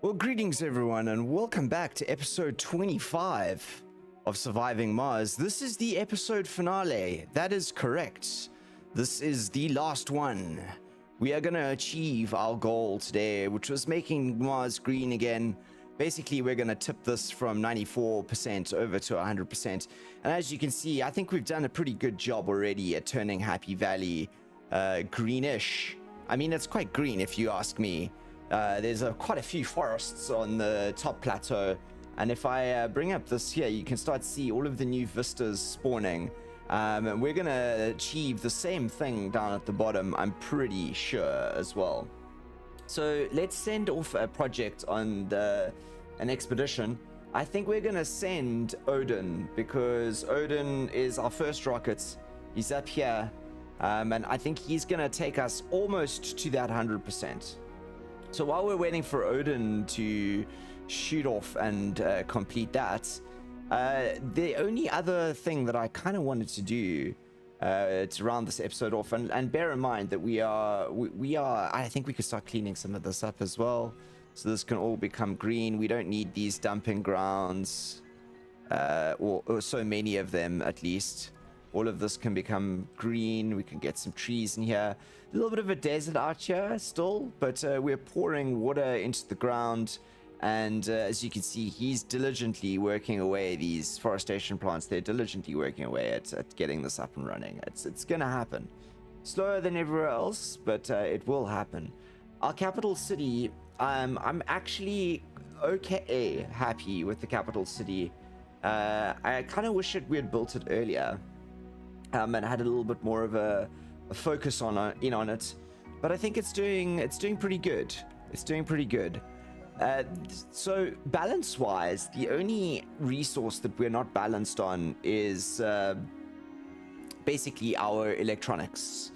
Well, greetings everyone, and welcome back to episode 25 of Surviving Mars. This is the episode finale. That is correct. This is the last one. We are going to achieve our goal today, which was making Mars green again. Basically, we're going to tip this from 94% over to 100%. And as you can see, I think we've done a pretty good job already at turning Happy Valley greenish. I mean, it's quite green if you ask me. There's quite a few forests on the top plateau, and if I bring up this here, you can start to see all of the new vistas spawning, and we're gonna achieve the same thing down at the bottom, I'm pretty sure, as well. So let's send off a project on an expedition. I think we're gonna send Odin, because Odin is our first rocket. He's up here, and I think he's gonna take us almost to that 100%. So while we're waiting for Odin to shoot off and complete that, the only other thing that I kind of wanted to do to round this episode off, and bear in mind that we are, I think we could start cleaning some of this up as well, so this can all become green. We don't need these dumping grounds, or so many of them at least. All of this can become green. We can get some trees in here. A little bit of a desert out here still, but we're pouring water into the ground. And as you can see, he's diligently working away, these forestation plants. They're diligently working away at getting this up and running. It's going to happen. Slower than everywhere else, but it will happen. Our capital city, I'm actually okay happy with the capital city. I kind of wish we had built it earlier. And had a little bit more of a focus on it, but I think it's doing pretty good. It's doing pretty good. So balance-wise, the only resource that we're not balanced on is basically our electronics.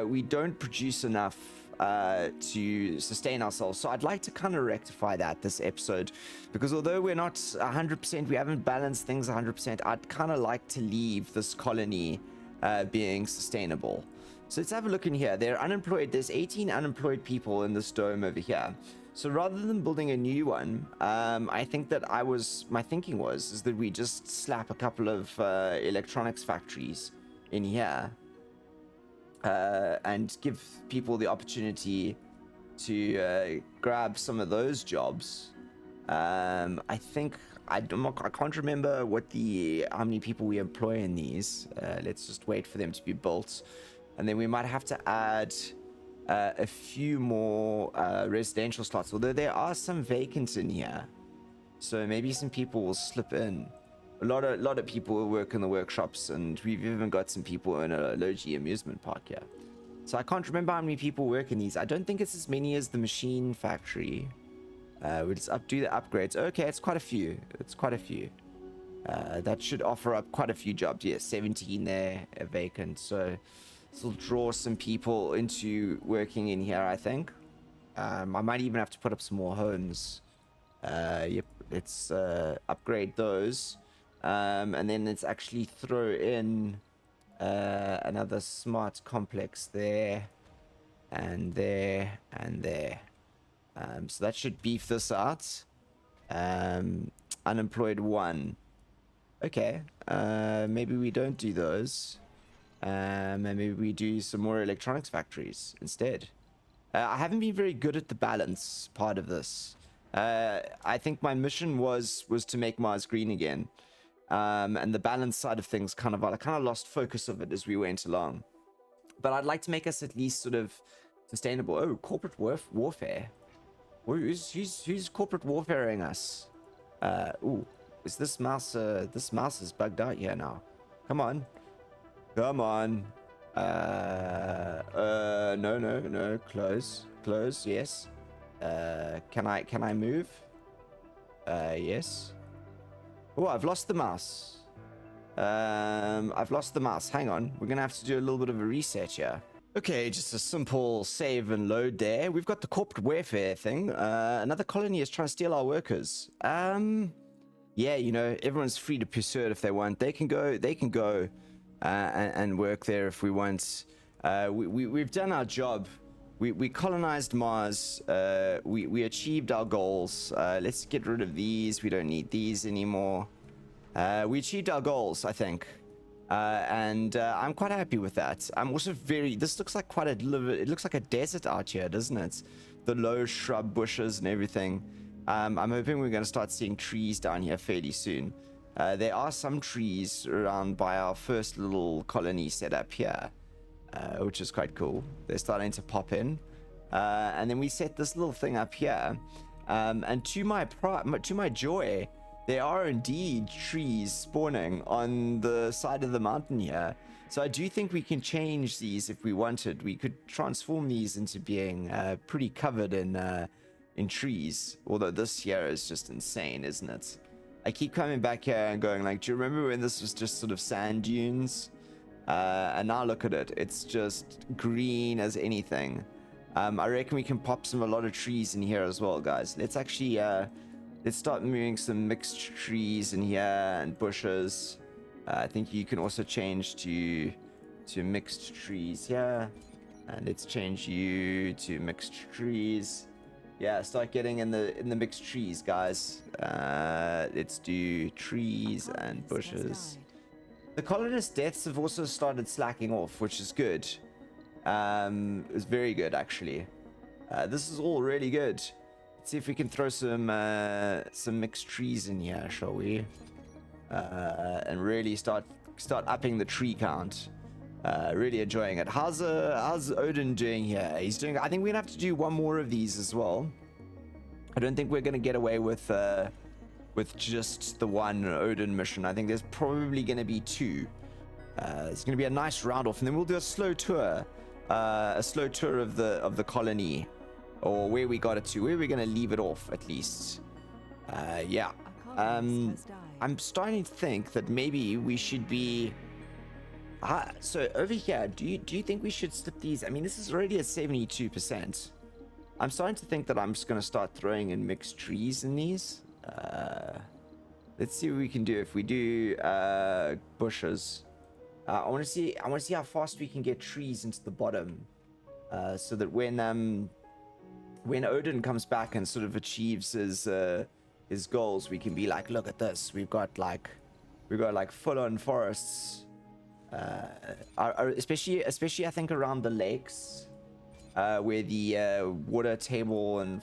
We don't produce enough to sustain ourselves. So I'd like to kind of rectify that this episode, because although we're not 100%, we haven't balanced things 100%, I'd kind of like to leave this colony being sustainable. So let's have a look in here. They're unemployed. There's 18 unemployed people in this dome over here. So rather than building a new one, I think that my thinking is that we just slap a couple of electronics factories in here. And give people the opportunity to grab some of those jobs. I think I can't remember how many people we employ in these. Let's just wait for them to be built, and then we might have to add a few more residential slots. Although there are some vacant in here, so maybe some people will slip in. A lot of people will work in the workshops, and we've even got some people in a Logi amusement park here. So I can't remember how many people work in these. I don't think it's as many as the machine factory. We'll just do the upgrades. Okay, it's quite a few. That should offer up quite a few jobs. Yeah, 17 there, vacant. So this will draw some people into working in here, I think. I might even have to put up some more homes. Yep, let's upgrade those. And then let's actually throw in another smart complex there, and there, and there. So that should beef this out. Unemployed 1. Okay, maybe we don't do those. And maybe we do some more electronics factories instead. I haven't been very good at the balance part of this. I think my mission was to make Mars green again. And the balance side of things I kind of lost focus of it as we went along. But I'd like to make us at least sort of sustainable. Oh, corporate warfare. Who's corporate warfaring us? Ooh, is this mouse is bugged out here now. Come on. No, close, yes. Can I move? Yes. Oh, I've lost the mouse. Hang on. We're going to have to do a little bit of a reset here. Okay, just a simple save and load there. We've got the corporate warfare thing. Another colony is trying to steal our workers. Yeah, everyone's free to pursue it if they want. They can go and work there if we want. We've done our job. we colonized Mars. We achieved our goals. Let's get rid of these. We don't need these anymore. We achieved our goals, I think. And I'm quite happy with that. I'm also this looks like quite it looks like a desert out here, doesn't it? The low shrub bushes and everything. I'm hoping we're going to start seeing trees down here fairly soon. There are some trees around by our first little colony set up here, which is quite cool. They're starting to pop in. And then we set this little thing up here. And to my joy, there are indeed trees spawning on the side of the mountain here. So I do think we can change these if we wanted. We could transform these into being pretty covered in trees. Although this here is just insane, isn't it? I keep coming back here and going like, do you remember when this was just sort of sand dunes? And now look at it. It's just green as anything. I reckon we can pop a lot of trees in here as well, guys. Let's actually... let's start moving some mixed trees in here and bushes. I think you can also change to mixed trees here. And let's change you to mixed trees. Yeah, start getting in the mixed trees, guys. Let's do trees and bushes. The colonist deaths have also started slacking off, which is good. It's very good, actually. This is all really good. Let's see if we can throw some mixed trees in here, shall we? And really start upping the tree count. Really enjoying it. How's Odin doing here? He's doing. I think we're gonna have to do one more of these as well. I don't think we're gonna get away with just the one Odin mission. I think there's probably gonna be two. It's gonna be a nice round off, and then we'll do a slow tour of the colony, or where we got it to, where we're gonna leave it off at least. Yeah. I'm starting to think that maybe we should be. So over here, do you think we should slip these? I mean, this is already at 72%. I'm starting to think that I'm just going to start throwing in mixed trees in these. Let's see what we can do. If we do bushes, I want to see how fast we can get trees into the bottom, so that when Odin comes back and sort of achieves his goals, we can be like, look at this, we've got like full-on forests. Especially I think around the lakes, where the water table and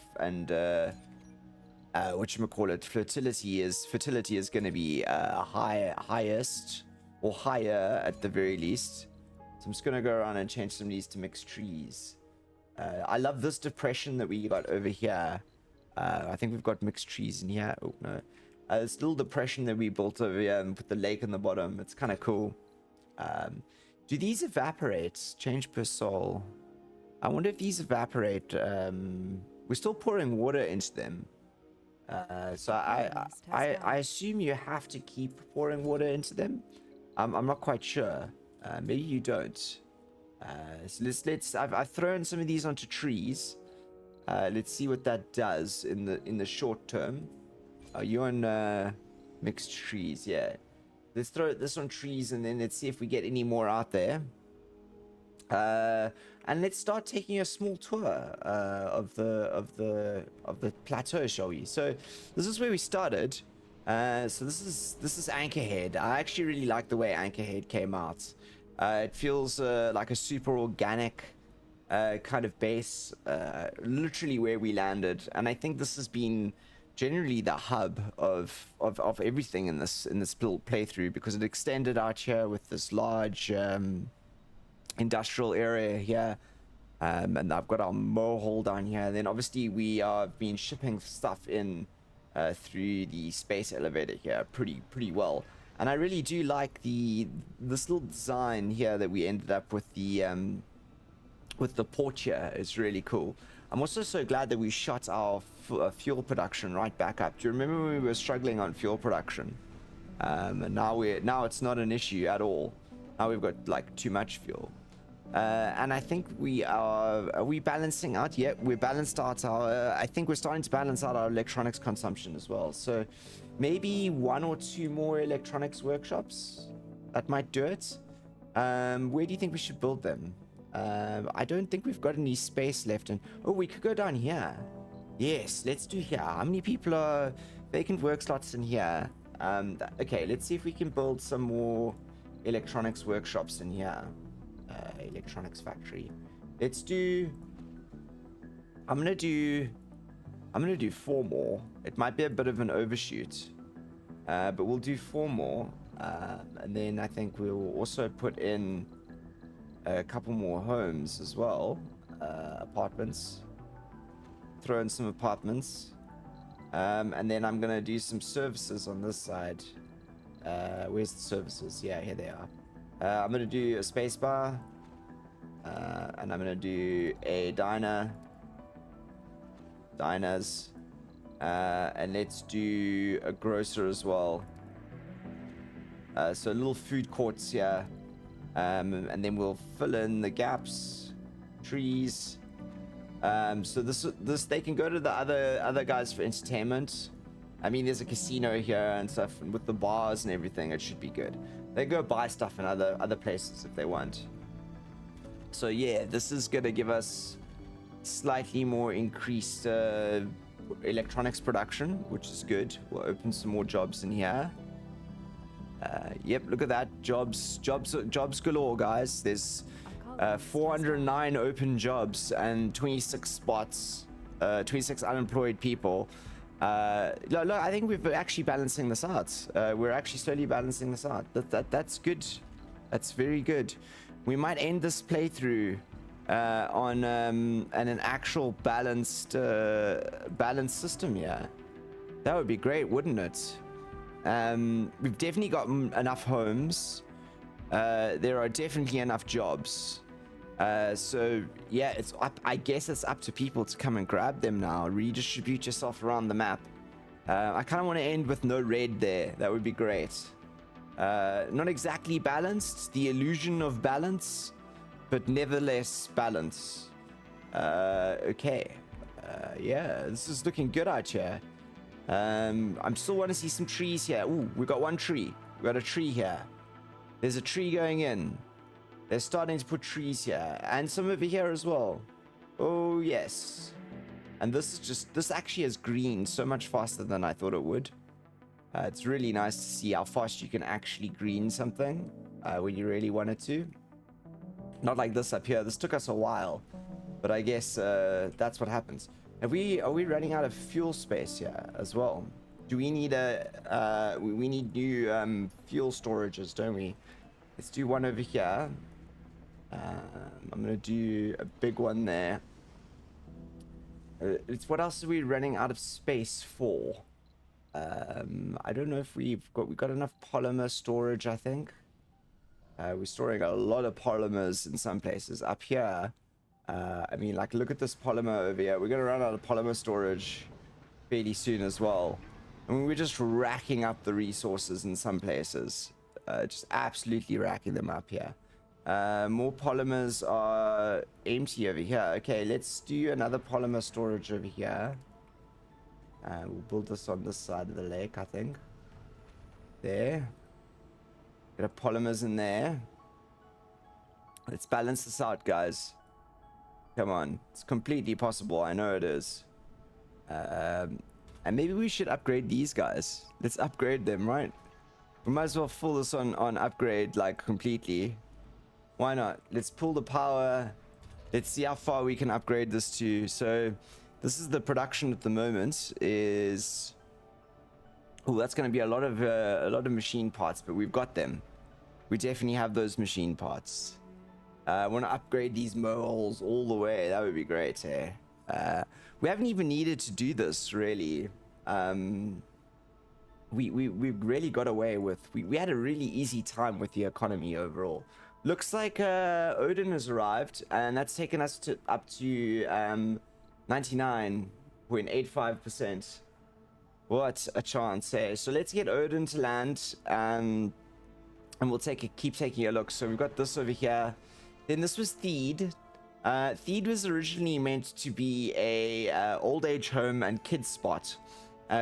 whatchamacallit, fertility is going to be highest or higher at the very least. So I'm just going to go around and change some of these to mixed trees. I love this depression that we got over here. I think we've got mixed trees in here. Oh no, this little depression that we built over here and put the lake in the bottom. It's kind of cool. Do these evaporate? Change per soul. I wonder if these evaporate. We're still pouring water into them. So I assume you have to keep pouring water into them. I'm not quite sure. Maybe you don't. So I've thrown some of these onto trees. Let's see what that does in the short term. Are you on mixed trees? Yeah. Let's throw this on trees, and then let's see if we get any more out there. And let's start taking a small tour of the plateau, shall we? So this is where we started. So this is Anchorhead. I actually really like the way Anchorhead came out. It feels like a super organic kind of base, literally where we landed. And I think this has been generally the hub of everything in this little playthrough, because it extended out here with this large industrial area here, and I've got our mow hole down here. And then obviously we are been shipping stuff in through the space elevator here pretty well. And I really do like this little design here that we ended up with the port here. It's really cool. I'm also so glad that we shot our fuel production right back up. Do you remember when we were struggling on fuel production? And now it's not an issue at all. Now we've got like too much fuel. And I think are we balancing out? Yeah, we're balanced out I think we're starting to balance out our electronics consumption as well. So maybe 1 or 2 more electronics workshops, that might do it. Where do you think we should build them? I don't think we've got any space left. And oh, we could go down here. Yes, let's do here. How many people are vacant work slots in here? Okay, let's see if we can build some more electronics workshops in here. Electronics factory. Let's do. I'm gonna do 4 more. It might be a bit of an overshoot, but we'll do 4 more, and then I think we'll also put in a couple more homes as well, apartments. Throw in some apartments, and then I'm gonna do some services on this side. Where's the services? Yeah, here they are. I'm gonna do a space bar, and I'm gonna do a diners, and let's do a grocer as well. So little food courts here, and then we'll fill in the gaps, trees. So this they can go to the other guys for entertainment. I mean, there's a casino here and stuff, and with the bars and everything, it should be good. They go buy stuff in other places if they want. So yeah, this is gonna give us slightly more increased electronics production, which is good. We'll open some more jobs in here. Yep, look at that, jobs galore, guys. There's 409 open jobs and 26 spots, 26 unemployed people. Look, I think we're actually balancing this out. We're actually slowly balancing this out. That's good. That's very good. We might end this playthrough on an actual balanced system here. That would be great, wouldn't it? We've definitely got enough homes. There are definitely enough jobs. So yeah, it's up. I guess it's up to people to come and grab them now. Redistribute yourself around the map. I kind of want to end with no red there. That would be great. Not exactly balanced, the illusion of balance, but nevertheless balance. Okay. Yeah, this is looking good out here. I'm still want to see some trees here. Ooh, we got one tree. We got a tree here. There's a tree going in. They're starting to put trees here, and some over here as well. Oh yes. And this actually has green so much faster than I thought it would. It's really nice to see how fast you can actually green something when you really wanted to. Not like this up here. This took us a while, but I guess that's what happens. Are we running out of fuel space here as well? Do we need we need new fuel storages, don't we? Let's do one over here. I'm gonna do a big one there. It's what else are we running out of space for? I don't know if we've got enough polymer storage. I think we're storing a lot of polymers in some places. Up here, I mean, like, look at this polymer over here. We're gonna run out of polymer storage fairly soon as well. I mean, we're just racking up the resources in some places, just absolutely racking them up here. More polymers are empty over here. Okay, let's do another polymer storage over here. We'll build this on this side of the lake, I think. There. Get a polymers in there. Let's balance this out, guys. Come on. It's completely possible. I know it is. And maybe we should upgrade these guys. Let's upgrade them, right? We might as well full this on upgrade, like, completely. Why not? Let's pull the power. Let's see how far we can upgrade this to. So this is the production at the moment. Is that's going to be a lot of machine parts, but we've got them. We definitely have those machine parts. I want to upgrade these moles all the way. That would be great, eh? We haven't even needed to do this, really. We really got away with... We had a really easy time with the economy overall. Looks like Odin has arrived, and that's taken us up to 99.85%. What a chance, eh? So let's get Odin to land, and we'll keep taking a look. So we've got this over here. Then this was Theed. Theed was originally meant to be a old age home and kids spot,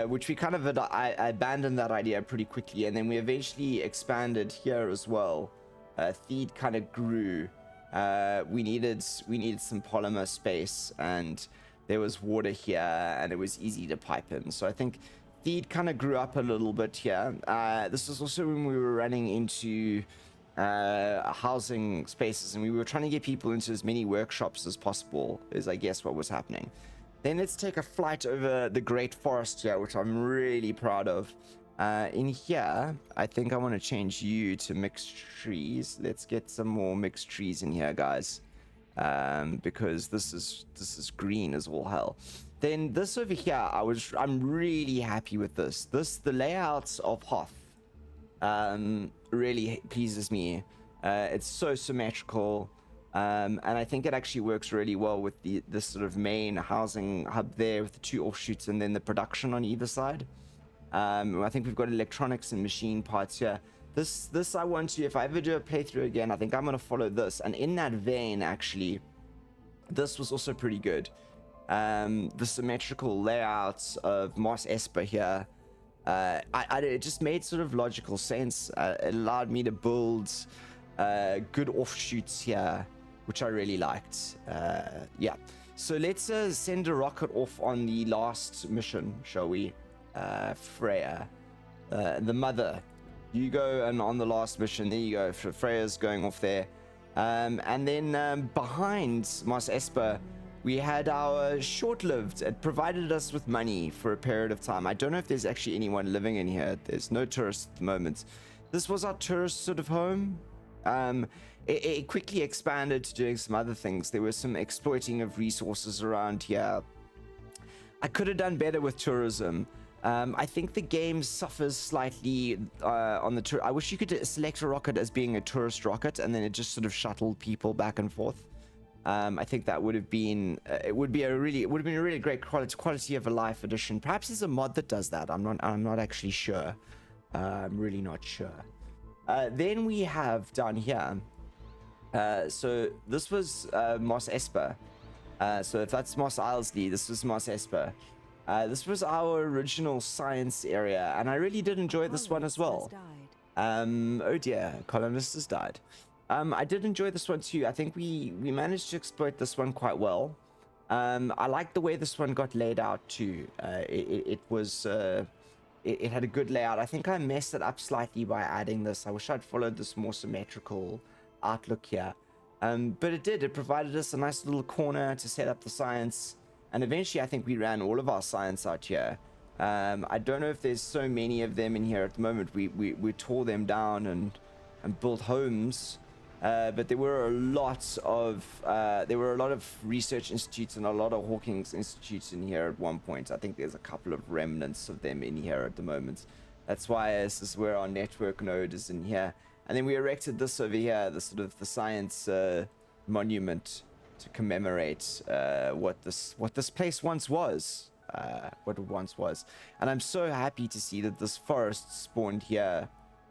which we kind of abandoned that idea pretty quickly, and then we eventually expanded here as well. Theed kind of grew we needed some polymer space, and there was water here, and it was easy to pipe in. So I think feed kind of grew up a little bit here. This was also when we were running into housing spaces, and we were trying to get people into as many workshops as possible, is I guess what was happening. Then let's take a flight over the Great Forest here, which I'm really proud of. In here, I think I want to change you to mixed trees. Let's get some more mixed trees in here, guys, because this is green as all hell. Then this over here, I'm really happy with this. The layouts of Hoth really pleases me. It's so symmetrical, and I think it actually works really well with this sort of main housing hub there with the 2 offshoots and then the production on either side. I think we've got electronics and machine parts here. This I want to, if I ever do a playthrough again, I think I'm going to follow this. And in that vein, actually, this was also pretty good. The symmetrical layouts of Mos Espa here, it just made sort of logical sense. It allowed me to build good offshoots here, which I really liked. Yeah. So let's send a rocket off on the last mission, shall we? Freya, the mother, you go, and on the last mission, there you go, Freya's going off there. And then behind Mos Espa, we had our short-lived. It provided us with money for a period of time. I don't know if there's actually anyone living in here. There's no tourists at the moment. This was our tourist sort of home. It quickly expanded to doing some other things. There was some exploiting of resources around here. I could have done better with tourism. I think the game suffers slightly on the tour. I wish you could select a rocket as being a tourist rocket, and then it just sort of shuttled people back and forth. I think that would have been it would have been a really great quality of a life addition. Perhaps there's a mod that does that. I'm not actually sure. I'm really not sure. Then we have down here. So this was Mos Espa. So if that's Mos Eisley, this was Mos Espa. This was our original science area, and I really did enjoy this one as well. Oh dear, colonist has died. I did enjoy this one too. I think we managed to exploit this one quite well. I like the way this one got laid out too. It had a good layout. I think I messed it up slightly by adding this. I wish I'd followed this more symmetrical outlook here. But it did. It provided us a nice little corner to set up the science. And eventually, I think we ran all of our science out here. I don't know if there's so many of them in here at the moment. We tore them down and built homes. But there were a lot of research institutes and a lot of Hawkins institutes in here at one point. I think there's a couple of remnants of them in here at the moment. That's why this is where our network node is in here. And then we erected this over here, the sort of the science monument to commemorate what this place once was. What it once was. And I'm so happy to see that this forest spawned here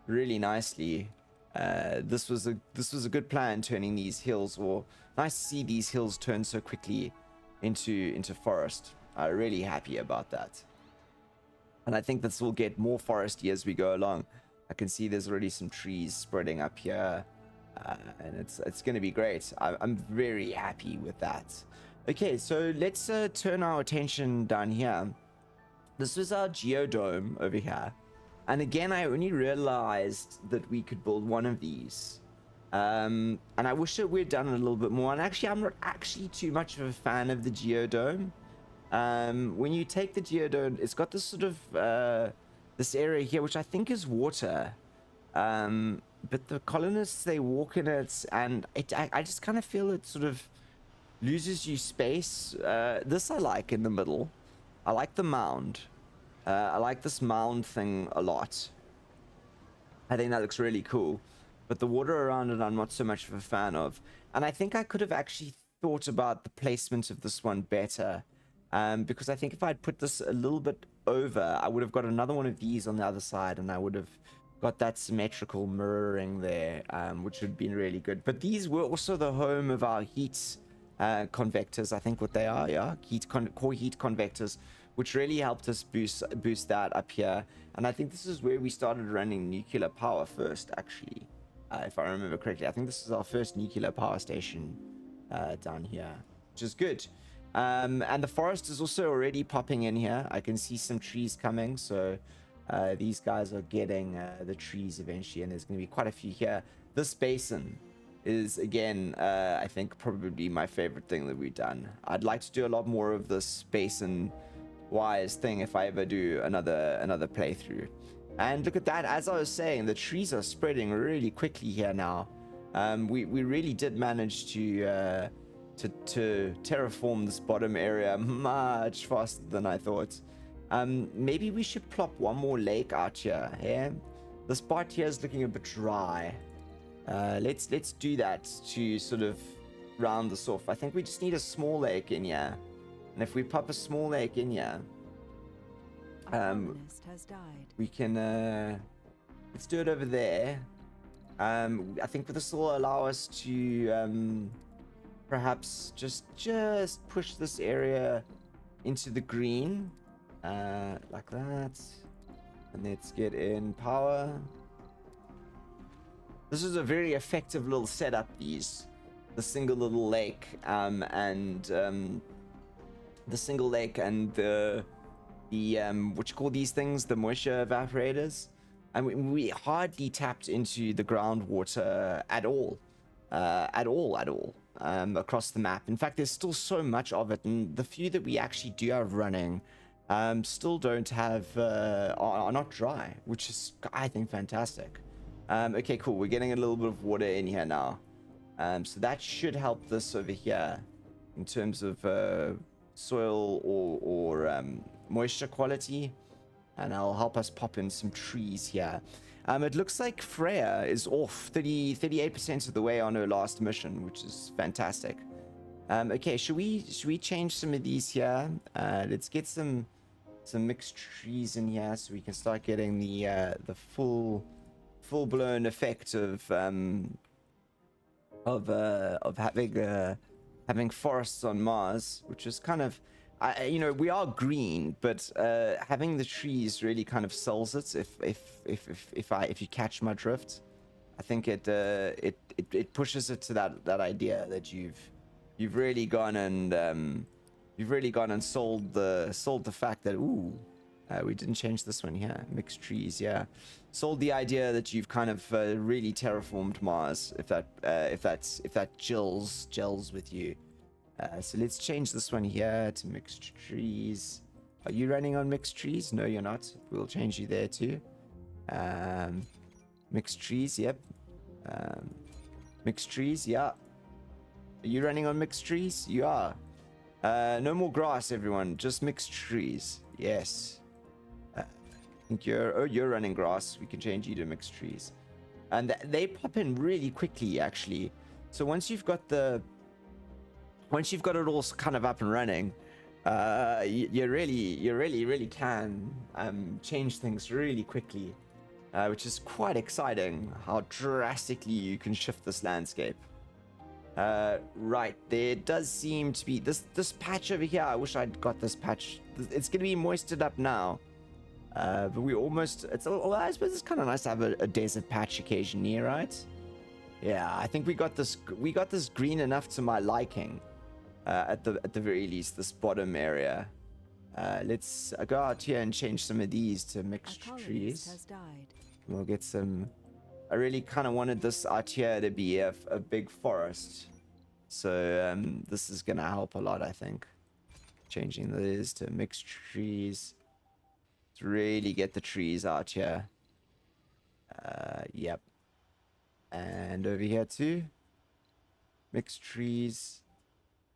really nicely. This was a good plan, turning these hills, or nice to see these hills turn so quickly into forest. I'm really happy about that. And I think this will get more foresty as we go along. I can see there's already some trees spreading up here, and it's going to be great. I'm very happy with that. Okay, so let's turn our attention down here. This was our geodome over here. And again, I only realized that we could build one of these. And I wish that we'd done it a little bit more. And actually, I'm not actually too much of a fan of the geodome. When you take the geodome, it's got this sort of this area here, which I think is water. But the colonists, they walk in it, and I just kind of feel it sort of loses you space. This I like in the middle. I like the mound. I like this mound thing a lot. I think that looks really cool. But the water around it, I'm not so much of a fan of. And I think I could have actually thought about the placement of this one better. Because I think if I'd put this a little bit over, I would have got another one of these on the other side, and I would have got that symmetrical mirroring there, which would have been really good. But these were also the home of our heat convectors, I think what they are, yeah? Core heat convectors, which really helped us boost that up here. And I think this is where we started running nuclear power first, actually. if I remember correctly. I think this is our first nuclear power station down here, which is good. And the forest is also already popping in here. I can see some trees coming, so these guys are getting the trees eventually, and there's going to be quite a few here. This basin is, again, I think probably my favorite thing that we've done. I'd like to do a lot more of this basin wise thing if I ever do another playthrough. And look at that, as I was saying, the trees are spreading really quickly here now. We really did manage to terraform this bottom area much faster than I thought. Maybe we should plop one more lake out here. Yeah, this part here is looking a bit dry. Let's do that to sort of round this off. I think we just need a small lake in here, and if we pop a small lake in here, has died. we can let's do it over there. I think this will allow us to perhaps just push this area into the green, like that, and let's get in power. This is a very effective little setup, the single little lake, and the single lake and the what you call these things, the moisture evaporators. And we hardly tapped into the groundwater at all across the map. In fact, there's still so much of it, and the few that we actually do have running still don't have are not dry, which is, I think, fantastic. Okay, cool. We're getting a little bit of water in here now, so that should help this over here in terms of soil or moisture quality, and I'll help us pop in some trees here. It looks like Freya is off 38% of the way on her last mission, which is fantastic. Okay, should we change some of these here? Let's get some mixed trees in here so we can start getting the full-blown effect of having forests on Mars, which is kind of, we are green, but having the trees really kind of sells it. If you catch my drift, I think it pushes it to that idea that you've really gone and sold the fact that we didn't change this one here, mixed trees, yeah. Sold the idea that you've kind of really terraformed Mars, if that gels with you. So let's change this one here to mixed trees. Are you running on mixed trees? No, you're not. We'll change you there too. Mixed trees, yep. Mixed trees, yeah. Are you running on mixed trees? You are. No more grass, everyone. Just mixed trees. Yes. I think you're running grass. We can change you to mixed trees. And they pop in really quickly, actually. So once you've got it all kind of up and running, you really can change things really quickly, which is quite exciting. How drastically you can shift this landscape. Right, there does seem to be this patch over here. I wish I'd got this patch. It's gonna be moisted up now, but we almost. I suppose it's kind of nice to have a desert patch occasionally, right? Yeah, I think we got this green enough to my liking. At the very least, this bottom area. Let's go out here and change some of these to mixed trees. Has died. We'll get some. I really kind of wanted this out here to be a big forest, so this is gonna help a lot, I think. Changing these to mixed trees to really get the trees out here. Yep. And over here too, mixed trees.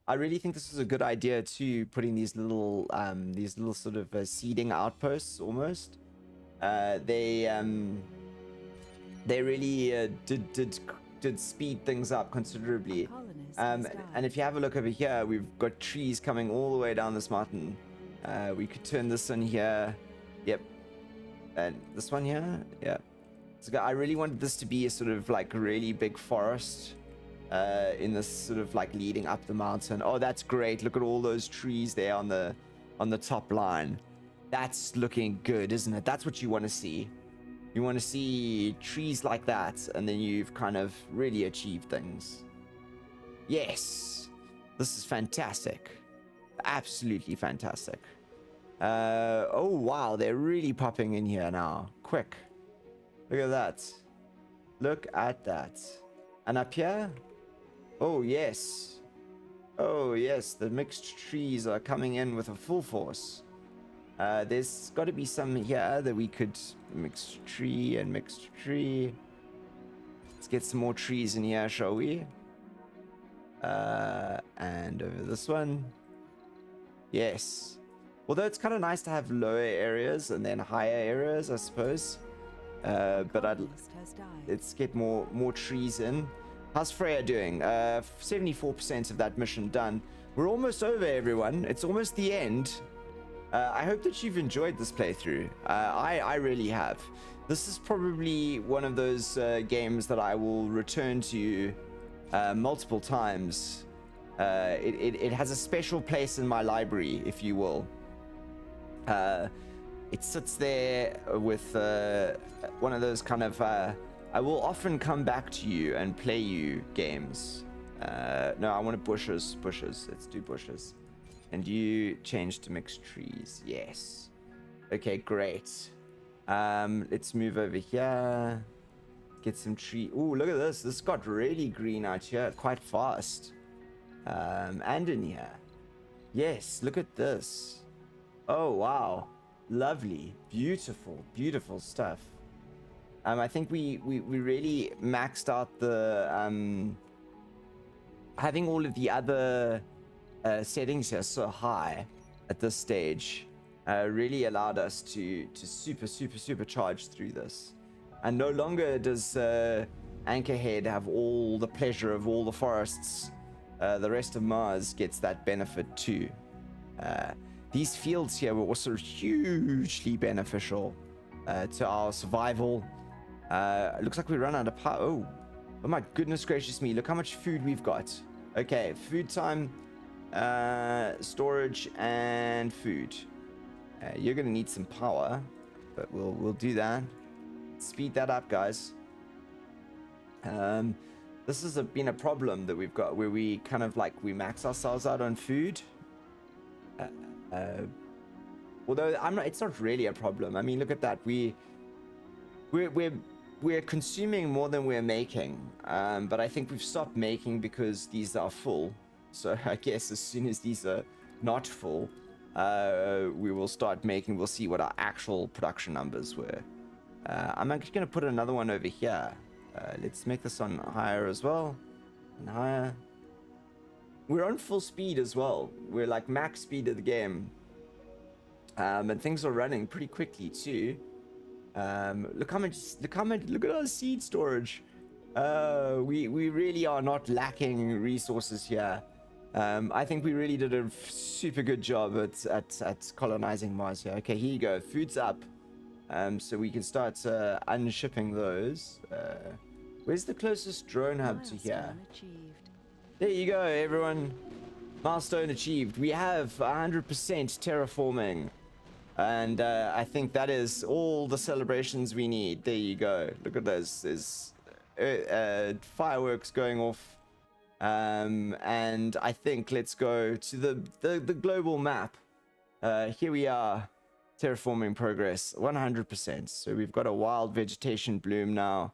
I really think this is a good idea too, putting these little sort of seeding outposts almost. They really did speed things up considerably. And if you have a look over here, we've got trees coming all the way down this mountain. We could turn this one here. Yep. And this one here. Yep. So I really wanted this to be a sort of like really big forest. In this sort of like leading up the mountain. Oh, that's great. Look at all those trees there on the top line. That's looking good, isn't it? That's what you want to see. You want to see trees like that, and then you've kind of really achieved things. Yes, this is fantastic. Absolutely fantastic. Oh wow, they're really popping in here now. Quick. Look at that. Look at that. And up here? Oh yes. Oh yes, the mixed trees are coming in with a full force. There's got to be some here that we could mix tree and mixed tree. Let's get some more trees in here, shall we? And over this one. Yes. Although it's kind of nice to have lower areas and then higher areas, I suppose. But let's get more trees in. How's Freya doing? 74% of that mission done. We're almost over, everyone. It's almost the end. I hope that you've enjoyed this playthrough. I really have. This is probably one of those games that I will return to multiple times. It has a special place in my library, if you will. It sits there with one of those kind of I will often come back to you and play you games. No, I want bushes. Let's do bushes. And you change to mixed trees. Yes. Okay, great. Let's move over here. Get some tree. Ooh, look at this. This got really green out here quite fast. And in here. Yes, look at this. Oh, wow. Lovely. Beautiful stuff. I think we really maxed out the having all of the other settings here so high at this stage really allowed us to supercharge through this. And no longer does Anchorhead have all the pleasure of all the forests. The rest of Mars gets that benefit too. These fields here were also hugely beneficial to our survival. It looks like we run out of power. Oh my goodness gracious me. Look how much food we've got. Okay, food time, storage, and food. You're going to need some power, but we'll do that. Speed that up, guys. This has been a problem that we've got where we kind of like we max ourselves out on food. Although it's not really a problem. I mean, look at that. We're consuming more than we're making. But I think we've stopped making because these are full. So I guess as soon as these are not full, we will start making. We'll see what our actual production numbers were. I'm actually going to put another one over here. Let's make this one higher as well. And higher. We're on full speed as well. We're like max speed of the game. And things are running pretty quickly too. Look at our seed storage. We really are not lacking resources here. I think we really did a super good job at colonizing Mars here. Okay, here you go. Food's up. So we can start unshipping those. Where's the closest drone hub to here? There you go, everyone. Milestone achieved. We have 100% terraforming. And I think that is all the celebrations we need. There you go. Look at those. There's fireworks going off. And I think let's go to the global map. Here we are. Terraforming progress. 100%. So we've got a wild vegetation bloom now.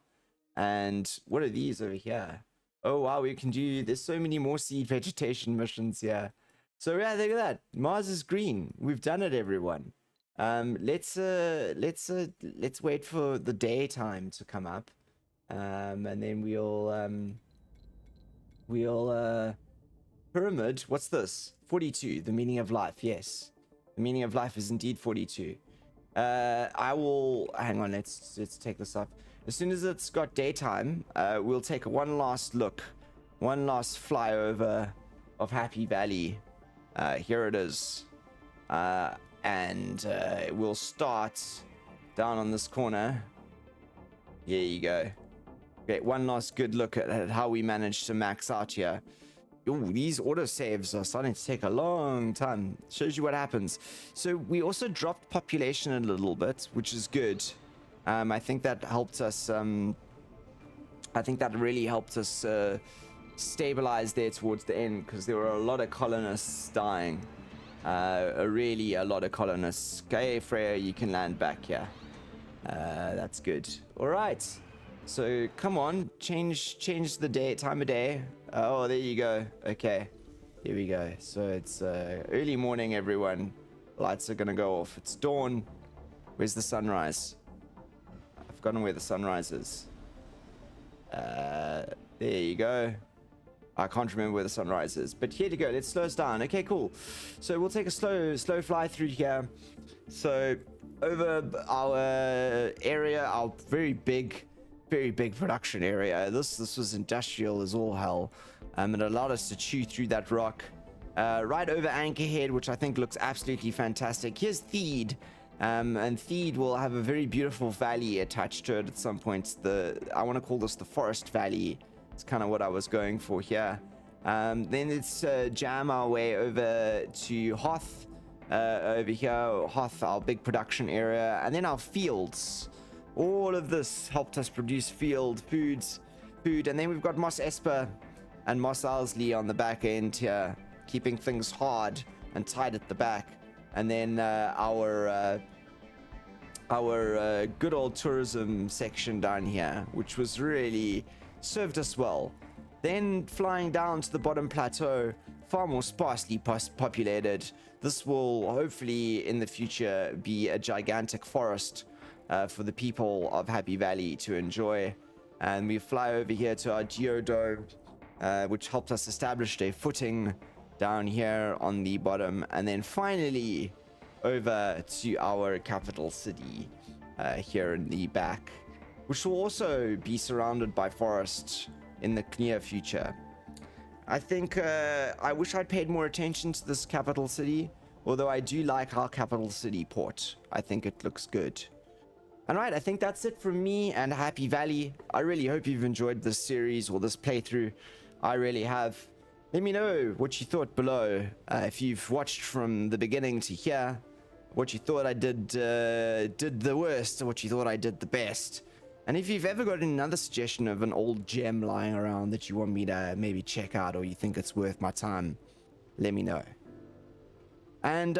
And what are these over here? Oh wow, we can do, there's so many more seed vegetation missions here. So yeah, look at that. Mars is green. We've done it, everyone. Let's wait for the daytime to come up. And then we'll pyramid, what's this? 42, the meaning of life, yes. The meaning of life is indeed 42. I will, hang on, let's take this up. As soon as it's got daytime, we'll take one last look, one last flyover of Happy Valley. Here it is. And we'll start down on this corner. Here you go. Okay, one last good look at how we managed to max out here. Ooh, these autosaves are starting to take a long time. Shows you what happens. So we also dropped population a little bit, which is good. I think that helped us. I think that really helped us stabilize there towards the end, because there were a lot of colonists dying. Really a lot of colonists. Okay, Freya, you can land back here. That's good. All right. So come on, change the time of day. Oh, there you go. Okay, here we go. So it's early morning, everyone. Lights are gonna go off. It's dawn. Where's the sunrise? I've forgotten where the sunrise is. There you go. I can't remember where the sunrise is, but here to go. Let's slow us down. Okay, cool. So we'll take a slow fly through here. So over our area, our very big production area. This was industrial as all hell. It allowed us to chew through that rock. Right over Anchorhead, which I think looks absolutely fantastic. Here's Theed. And Theed will have a very beautiful valley attached to it at some point. I want to call this the Forest Valley. It's kind of what I was going for here. Then it's jam our way over to Hoth. Over here, Hoth, our big production area. And then our fields. All of this helped us produce food. And then we've got Mos Espa and Mos Eisley on the back end here, keeping things hard and tight at the back. And then our good old tourism section down here, which was really served us well. Then flying down to the bottom plateau, far more sparsely populated. This will hopefully in the future be a gigantic forest for the people of Happy Valley to enjoy. And we fly over here to our geodome, which helped us establish a footing down here on the bottom, and then finally over to our capital city here in the back, which will also be surrounded by forest in the near future. I think I wish I'd paid more attention to this capital city, although I do like our capital city port. I think it looks good. Alright, I think that's it from me and Happy Valley. I really hope you've enjoyed this series or this playthrough. I really have. Let me know what you thought below. If you've watched from the beginning to here, what you thought I did the worst, or what you thought I did the best. And if you've ever got another suggestion of an old gem lying around that you want me to maybe check out, or you think it's worth my time, let me know. And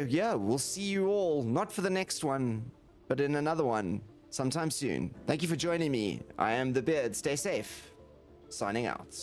yeah, we'll see you all, not for the next one, but in another one sometime soon. Thank you for joining me. I am The Beard. Stay safe. Signing out.